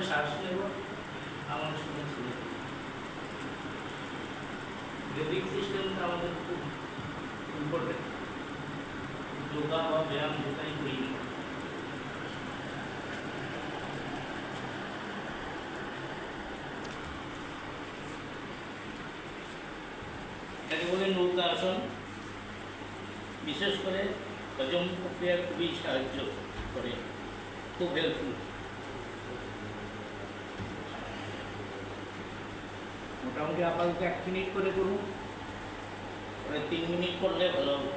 শ্বাস নেব আমার সঙ্গে ছেড়ে দেব। ব্রিদিং সিস্টেমটা আমাদের খুব ইম্পর্টেন্ট। যোগা বা ব্যায়াম যেটাই করি না, এটাকে বলে নৌকা আসন। বিশেষ করে হজম প্রক্রিয়া খুবই সাহায্য করে, খুব হেল্পফুল। মোটামুটি আপাতত 1 মিনিট করে করুন, 3 মিনিট করলে ভালো হবে।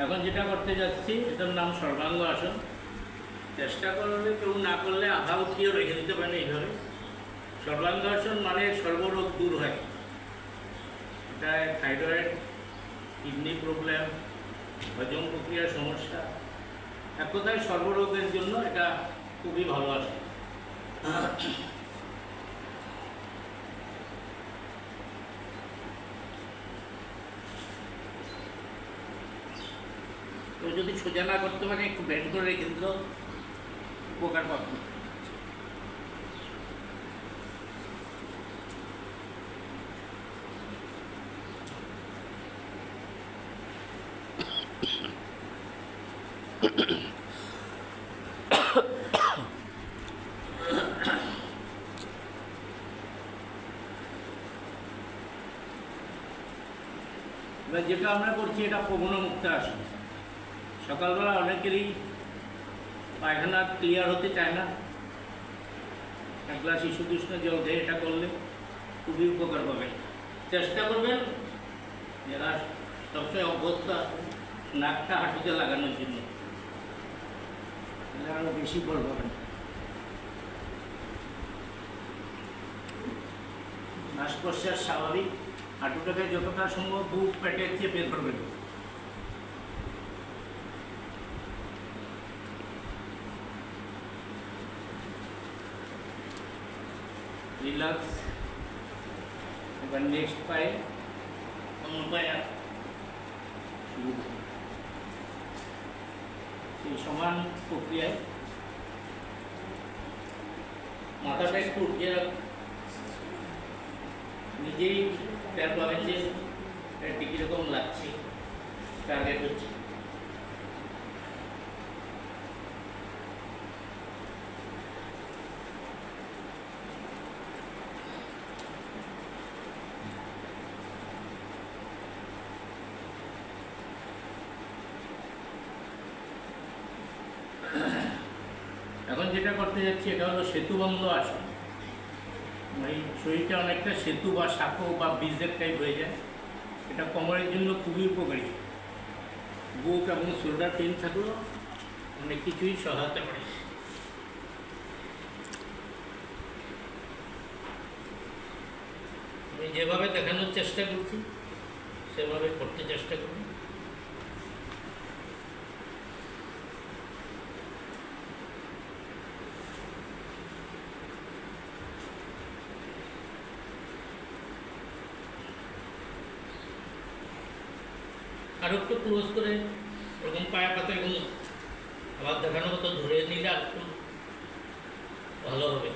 এখন যেটা করতে যাচ্ছি এটার নাম সর্বাঙ্গ আসন। চেষ্টা করলে কেউ না করলে আধা উঠিয়ে রেখে দিতে পারেন এইভাবে। সর্বাঙ্গ আসন মানে সর্বরোগ দূর হয়। এটা থাইরয়েড, কিডনি প্রবলেম, হজম প্রক্রিয়ার সমস্যা, এক কথায় সর্বরোগের জন্য এটা খুবই ভালো আসন। তো যদি সোজা না করতে পারে একটু ব্যান্ড করে রেখে দিল, উপকার পাবেন। যেটা আমরা করছি এটা প্রবণমুক্ত আসন। সকালবেলা অনেকেরই পায়খানা ক্লিয়ার হতে চায় না, 1 গ্লাস শিশুকৃষ্ণ জল দিয়ে এটা করলে খুবই উপকার পাবে। চেষ্টা করবেন যারা সবসময় অভ্যস্ত নাকটা হাঁটুতে লাগানোর জন্য, আরও বেশি ফল পাবেন। শ্বাস প্রশ্বাস স্বাভাবিক, হাঁটুটাকে যতটা সম্ভব বুক পেটে চেপে ধরবেন। রিল্যাক্স। এবার নেক্সট পায়ে অন্য পায়ে সেই সমান প্রক্রিয়ায় মাথাটা একটু উঠিয়ে রাখুন। নিজেই টের পাবেন যে এটা কীরকম লাগছে, টার্গেট হচ্ছে। এখন যেটা করতে যাচ্ছি এটা হলো সেতুবন্ধ আসন। এই শরীরটা অনেকটা সেতু বা শাঁখো বা ব্রিজের টাইপ হয়ে যায়। এটা কোমরের জন্য খুবই উপকারী। বুক এবং শোল্ডার পেন থাকলেও অনেক কিছুই সহায়তা করে। আমি যেভাবে দেখানোর চেষ্টা করছি সেভাবে করতে চেষ্টা করুন। আরো একটু ক্লোজ করে এরকম পায়া পাতা এগুলো আবার দেখানোর মতো ধরে নিলে আর একটু ভালো হবে।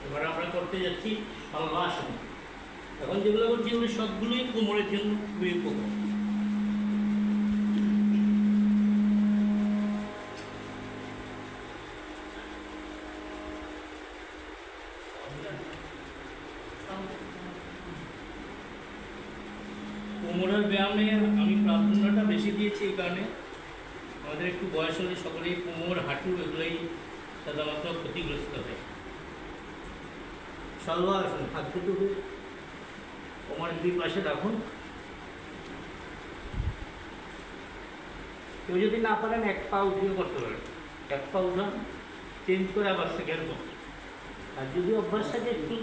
এবার আমরা করতে যাচ্ছি শলভাসন। এখন যেগুলো করছি ওগুলো সবগুলোই কোমরের জন্য খুবই উপকার। কোমরের ব্যায়ামে আমি প্রাধান্যটা বেশি দিয়েছি এই কারণে আমাদের একটু বয়স হলে সকলেই কোমর, হাঁটু এগুলোই সাধারণত ক্ষতিগ্রস্ত হয়। শলভাসন, হাত দুটো কোমরের 2 পাশে রাখুন। কেউ যদি না পারেন 1 পা উঠিয়ে করতে পারেন। 1 পা উঠান, চেঞ্জ করে আবার সেকেন্ড পা। আর যদি অভ্যাস থাকে একটু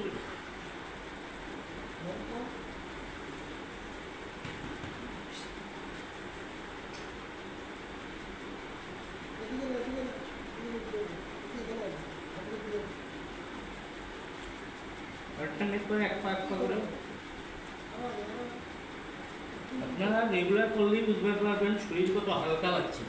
করে এক পা করে। আপনারা রেগুলার করলেই বুঝতে পারবেন শরীর কত হালকা লাগছে।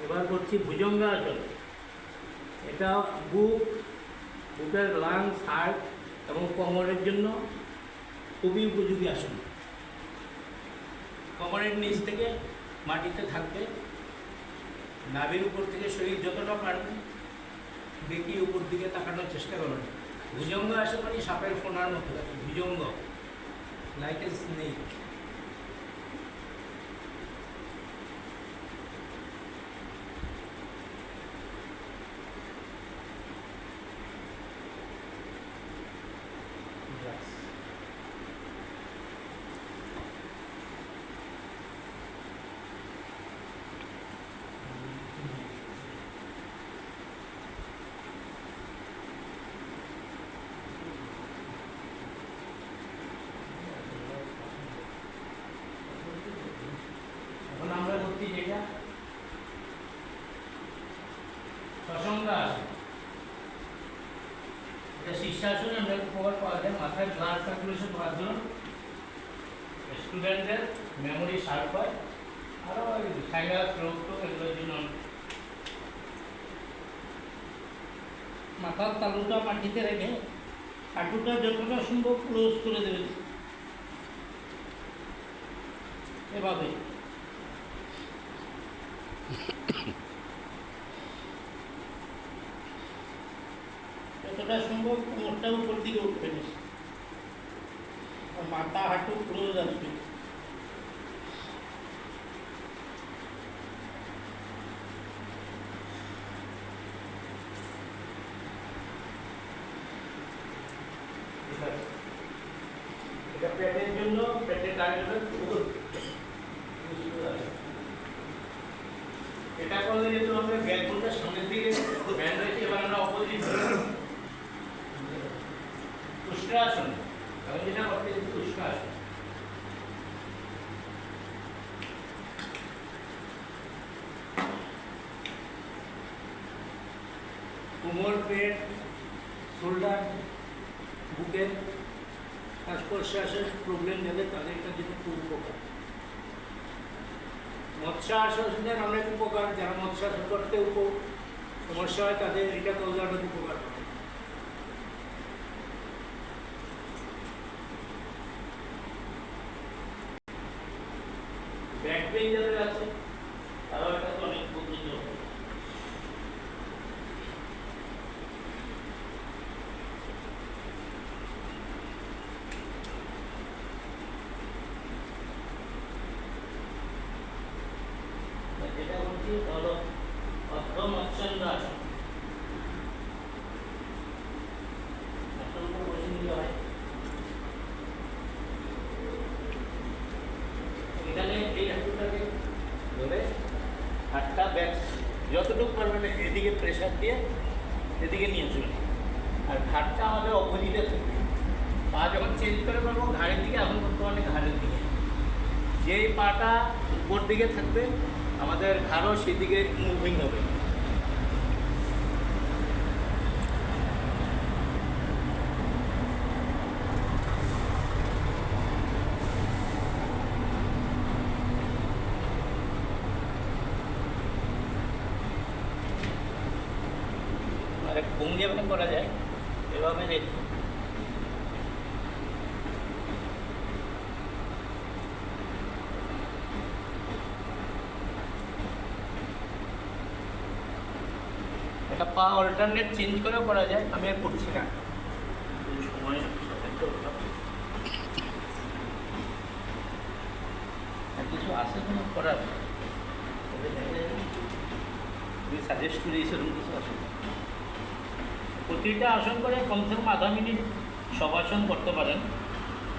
এবার করছি ভুজঙ্গাসন। এটা বুকের লাংস, হার্ট এবং কোমরের জন্য খুবই উপযোগী আসন। কোমরের নিচ থেকে মাটিতে থাকবে, নাভির উপর থেকে শরীর যতটা পারবে দেখি উপর দিকে তাকানোর চেষ্টা করবেন। ভুজঙ্গ আসন মানে সাপের ফোনার মতো ভুজঙ্গ, লাইক এ স্নেক। এখন আমরা করছি যেটা শশাঙ্কাসন। এটা শীর্ষাসনে আমরা উপকার পাওয়া যায়, মাথায় ব্লাড সার্কুলেশন করার জন্য, স্টুডেন্টদের মেমোরি শার্প হয়, আরও সাইনাস রোগ টোগ এগুলোর জন্য। মাথার তালুটা মাটিতে রেখে হাঁটুটা যতটা সম্ভব ক্লোজ করে দেবেন এভাবে। যতটা সম্ভব কোমরটা উপর দিকে উঠবে, মাথা হাঁটু ক্লোজ আসবে। এটা পেটের জন্য, পেটের ডায়রিয়া এটা করলে যেহেতু আমরা ব্যাকবোনটা সামনের দিকে ব্যান্ড রয়েছে, এবার আমরা অপোজিট উষ্ট্রাসন। আমি যেটা করতে চাইছি উষ্ট্রাসন। কোমর, পেট, শোল্ডার, বুকের শ্বাস প্রশ্বাসের প্রবলেম যাবে তাদের এটা যেটা খুব উপকার। মৎস্যাসনের অনেক উপকার, যারা মৎস্যাসন করতে সমস্যা হয় তাদের এটা করলে অনেক উপকার হয়। ব্যাক পেইন যাদের আছে তারাও এটা তো অনেক উপকৃত হবে। যেটা বলছি হলো অর্ধ মৎস্যাসন। বসে নিতে হয়। এখানে এই হাঁটুটাকে ধরে হাতটা ব্যাক যতটুকু পারবেন এদিকে প্রেশার দিয়ে এদিকে নিয়ে চলে, আর ঘাটটা আমাদের অপোজিটে থাকবে। পা যখন চেঞ্জ করে পারবো ঘাড়ের দিকে, এখন বর্তমানে ঘাড়ের দিকে। যেই পাটা উপর দিকে থাকবে আমাদের ঘাড়ও সেদিকে মুভিং হবে। আর এক ঘুম যেভাবে করা যায় এভাবে রেখে এটা পা অল্টারনেট চেঞ্জ করে করা যায়। আমি আর করছি না, সময় কিছু আছে কোনো করার সাজেস্ট করি, সেরকম কিছু আছে। প্রতিটা আসন করে কমসে কম আধা মিনিট শবাসন করতে পারেন।